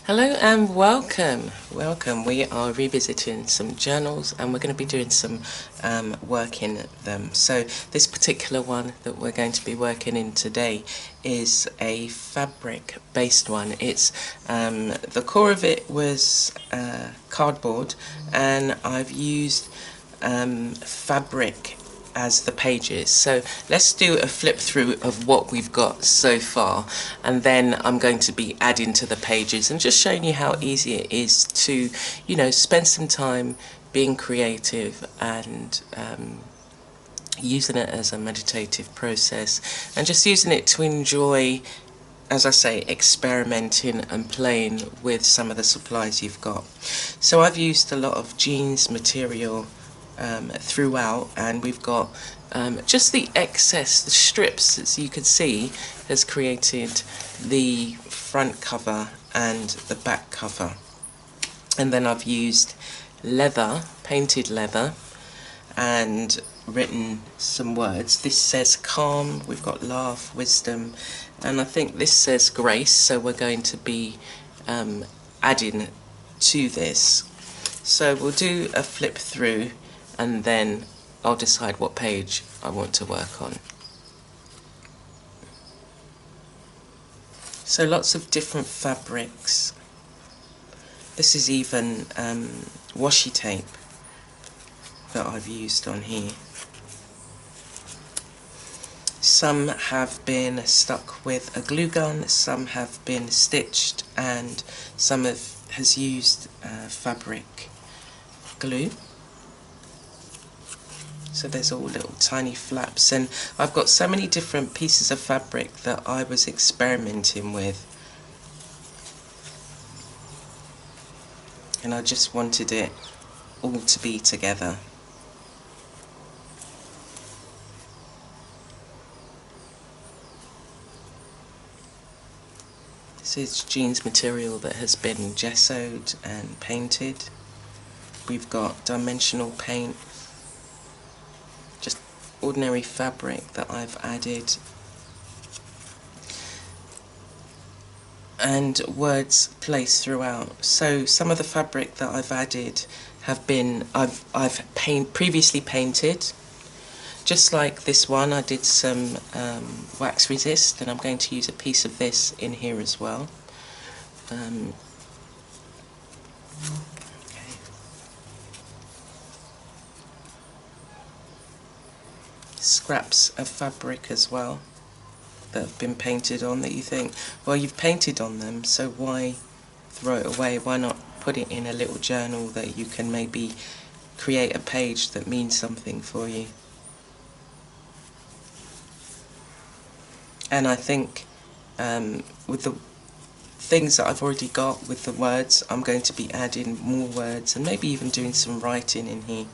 Hello and welcome. We are revisiting some journals and we're going to be doing some work in them. So this particular one that we're going to be working in today is a fabric based one. It's the core of it was cardboard, and I've used fabric as the pages. So let's do a flip through of what we've got so far, and then I'm going to be adding to the pages and just showing you how easy it is to, spend some time being creative and using it as a meditative process, and just using it to enjoy, as I say, experimenting and playing with some of the supplies you've got. So I've used a lot of jeans material throughout, and we've got just the excess, the strips, as you can see, has created the front cover and the back cover. And then I've used leather, painted leather, and written some words. This says calm, we've got laugh, wisdom, and I think this says grace, so we're going to be adding to this. So we'll do a flip through and then I'll decide what page I want to work on. So lots of different fabrics. This is even washi tape that I've used on here. Some have been stuck with a glue gun, some have been stitched, and some has used fabric glue. So there's all little tiny flaps, and I've got so many different pieces of fabric that I was experimenting with, and I just wanted it all to be together. This is jeans material that has been gessoed and painted. We've got dimensional paint, just ordinary fabric that I've added, and words placed throughout. So some of the fabric that I've added have been I've previously painted. Just like this one, I did some wax resist, and I'm going to use a piece of this in here as well. Okay. Scraps of fabric as well that have been painted on, that you think, well, you've painted on them, so why throw it away? Why not put it in a little journal that you can maybe create a page that means something for you? And I think with the things that I've already got with the words, I'm going to be adding more words and maybe even doing some writing in here.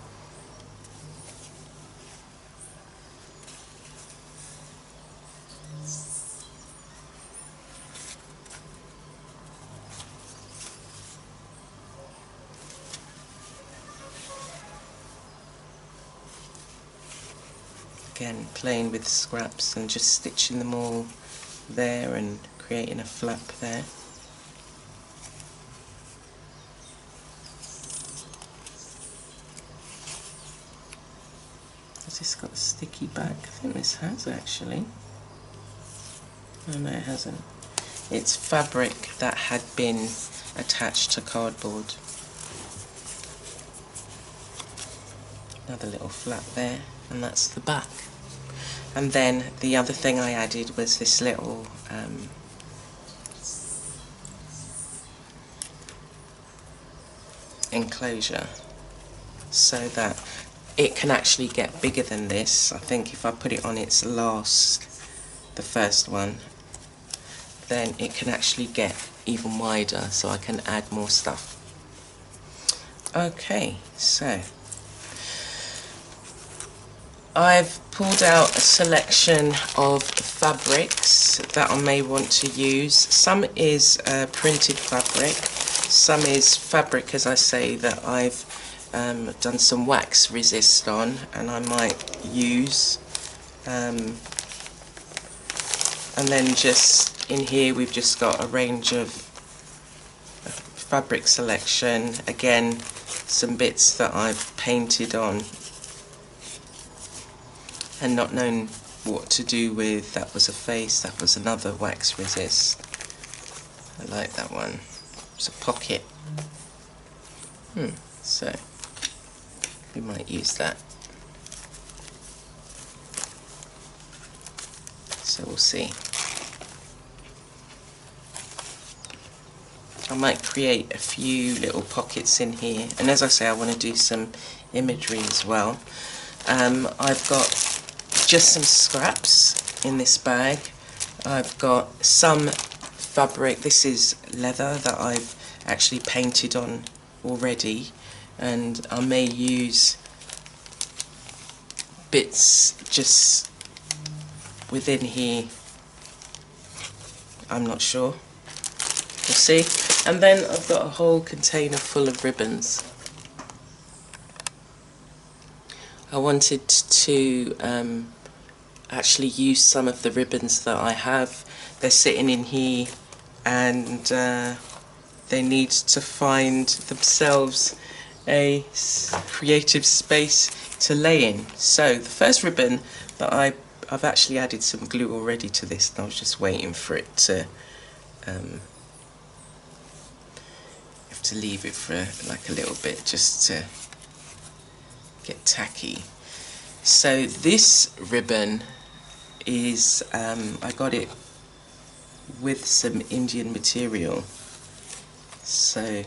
Again, playing with scraps and just stitching them all there and creating a flap there. Has this got a sticky back? I think this has, actually. Oh no, it hasn't. It's fabric that had been attached to cardboard. Another little flap there, and that's the back. And then the other thing I added was this little enclosure, so that it can actually get bigger than this. I think if I put it on its last, the first one, then it can actually get even wider, so I can add more stuff. Okay, so I've pulled out a selection of fabrics that I may want to use. Some is printed fabric, some is fabric, as I say, that I've done some wax resist on, and I might use. And then just in here we've just got a range of fabric selection. Again, some bits that I've painted on and not known what to do with. That was a face, that was another wax resist. I like that one. It's a pocket. So we might use that. So we'll see. I might create a few little pockets in here, and as I say, I want to do some imagery as well. I've got just some scraps in this bag. I've got some fabric. This is leather that I've actually painted on already, and I may use bits just within here. I'm not sure. We'll see. And then I've got a whole container full of ribbons. I wanted to actually use some of the ribbons that I have. They're sitting in here, and they need to find themselves a creative space to lay in. So the first ribbon that I've actually added some glue already to this, and I was just waiting for it to have to leave it for like a little bit just to get tacky. So this ribbon is I got it with some Indian material, so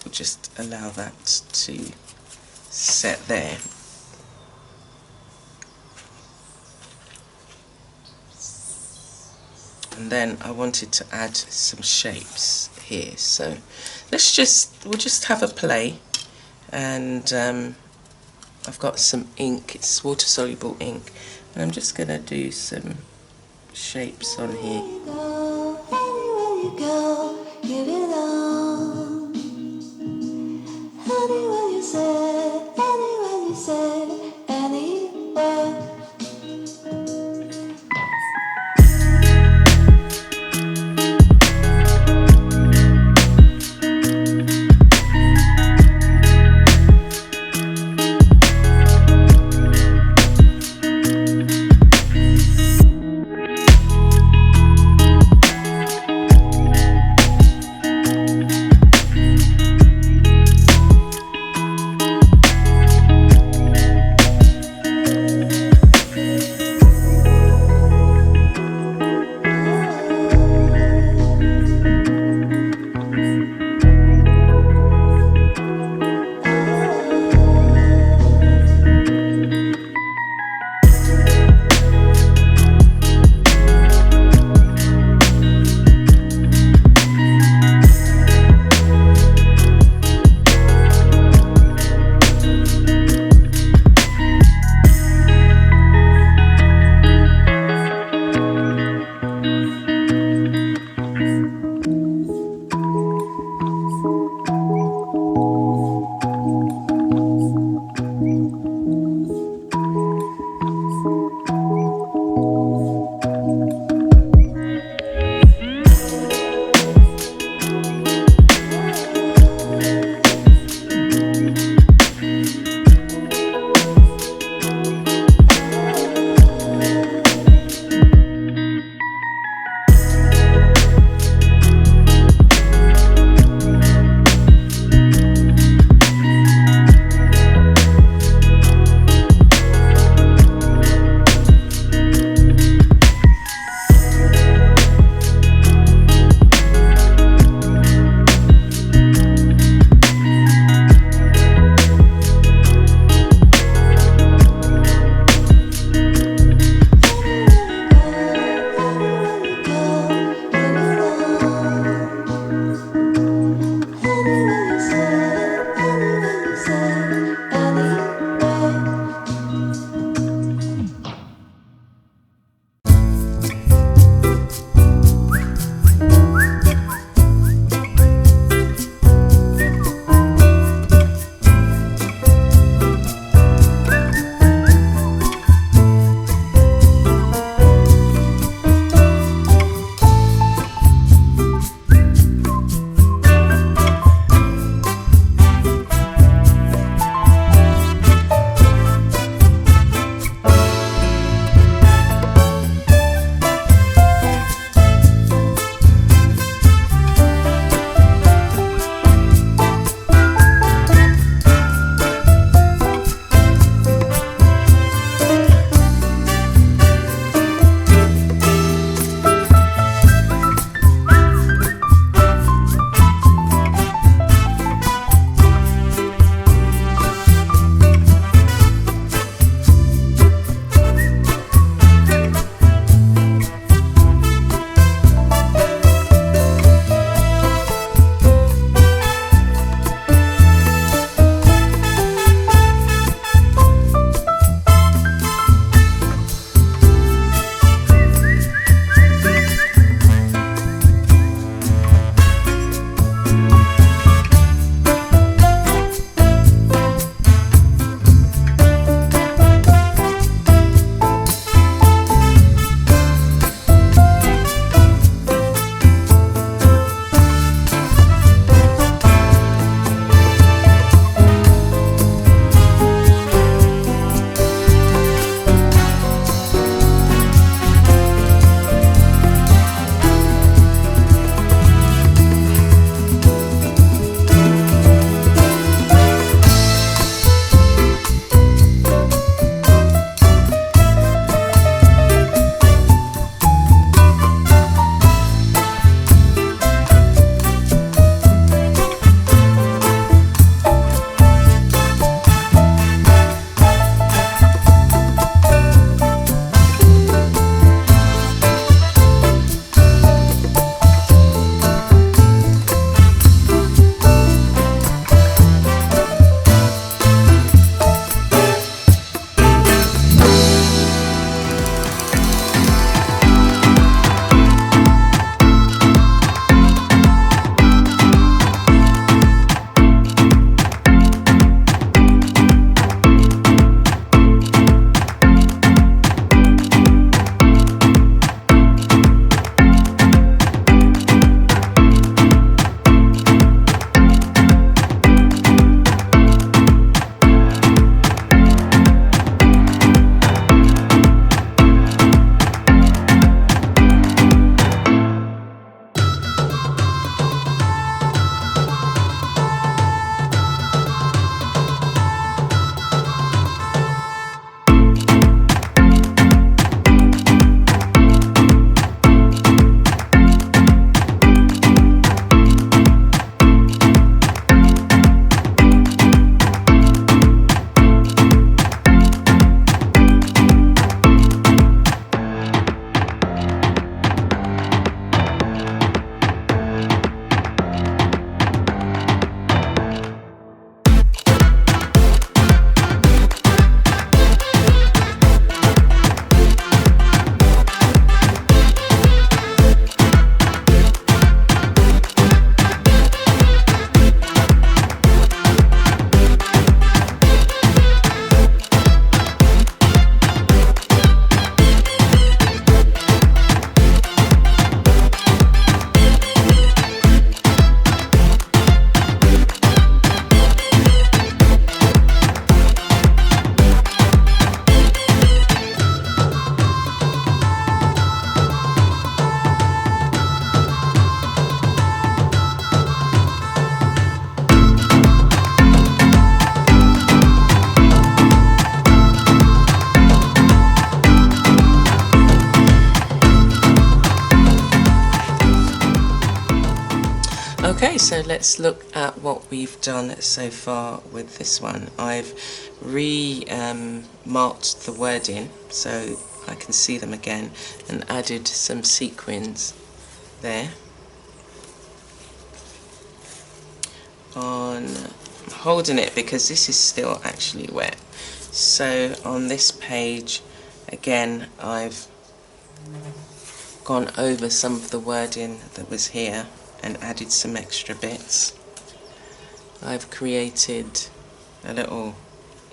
we'll just allow that to set there. And then I wanted to add some shapes here, so we'll just have a play. And I've got some ink, it's water soluble ink, and I'm just going to do some shapes on here. Anywhere you go, you belong. Anywhere you say, anywhere. Okay, so let's look at what we've done so far with this one. I've marked the wording so I can see them again and added some sequins there. I'm holding it because this is still actually wet. So on this page, again, I've gone over some of the wording that was here and added some extra bits. I've created a little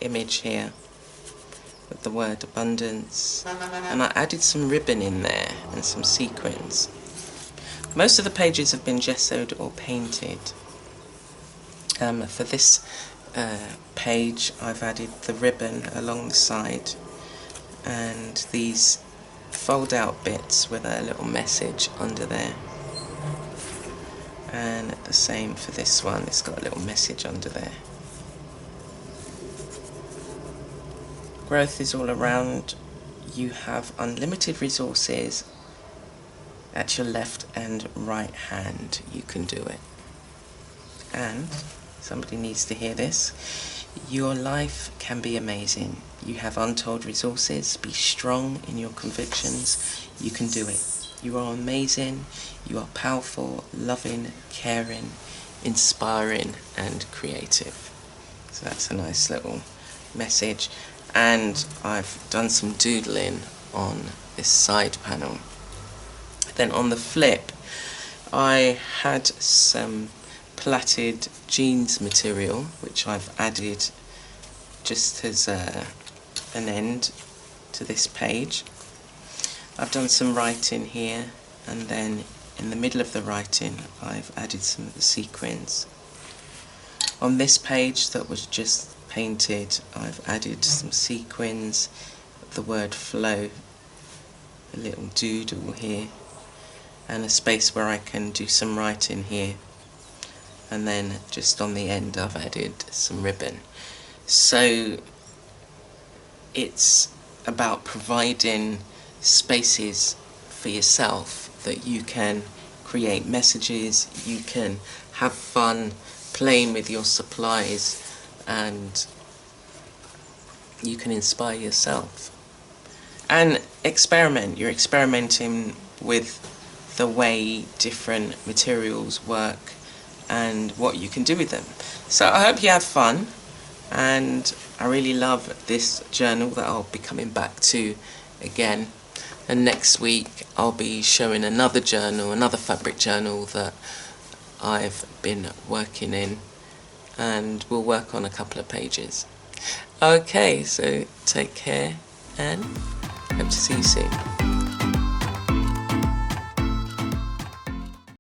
image here with the word abundance, and I added some ribbon in there and some sequins. Most of the pages have been gessoed or painted. For this page I've added the ribbon along the side and these fold out bits with a little message under there. And the same for this one, it's got a little message under there. Growth is all around. You have unlimited resources at your left and right hand. You can do it. And somebody needs to hear this. Your life can be amazing. You have untold resources. Be strong in your convictions. You can do it. You are amazing. You are powerful, loving, caring, inspiring, and creative. So that's a nice little message. And I've done some doodling on this side panel. Then on the flip, I had some plaited jeans material, which I've added just as an end to this page. I've done some writing here, and then in the middle of the writing I've added some of the sequins. On this page that was just painted, I've added some sequins, the word flow, a little doodle here, and a space where I can do some writing here. And then just on the end I've added some ribbon. So it's about providing spaces for yourself that you can create messages, you can have fun playing with your supplies, and you can inspire yourself. And experiment. You're experimenting with the way different materials work and what you can do with them. So I hope you have fun, and I really love this journal that I'll be coming back to again. And next week I'll be showing another journal, another fabric journal that I've been working in, and we'll work on a couple of pages. Okay, so take care and hope to see you soon.